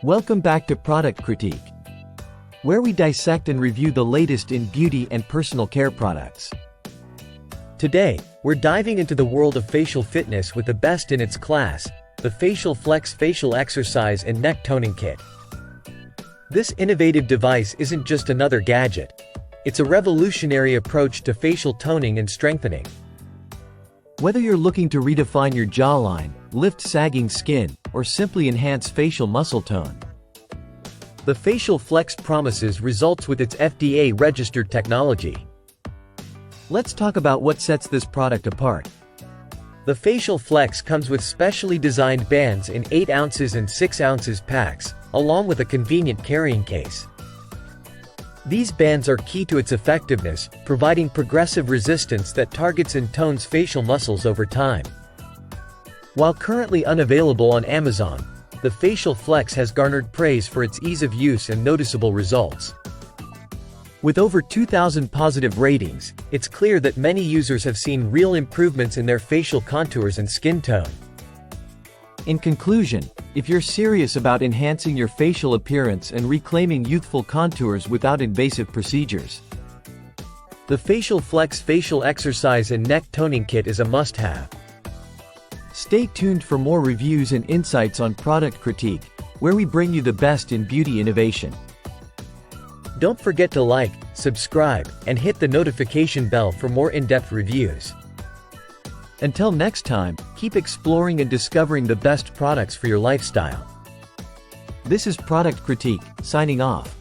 Welcome back to Product Critique, where we dissect and review the latest in beauty and personal care products. Today, we're diving into the world of facial fitness with the best in its class, the Facial Flex Facial Exercise and Neck Toning Kit. This innovative device isn't just another gadget. It's a revolutionary approach to facial toning and strengthening. Whether you're looking to redefine your jawline, lift sagging skin, or simply enhance facial muscle tone, the Facial Flex promises results with its FDA-registered technology. Let's talk about what sets this product apart. The Facial Flex comes with specially designed bands in 8 ounces and 6 ounces packs, along with a convenient carrying case. These bands are key to its effectiveness, providing progressive resistance that targets and tones facial muscles over time. While currently unavailable on Amazon, the Facial Flex has garnered praise for its ease of use and noticeable results. With over 2,000 positive ratings, it's clear that many users have seen real improvements in their facial contours and skin tone. In conclusion, if you're serious about enhancing your facial appearance and reclaiming youthful contours without invasive procedures, the Facial Flex Facial Exercise and Neck Toning Kit is a must-have. Stay tuned for more reviews and insights on Product Critique, where we bring you the best in beauty innovation. Don't forget to like, subscribe, and hit the notification bell for more in-depth reviews. Until next time, keep exploring and discovering the best products for your lifestyle. This is Product Critique, signing off.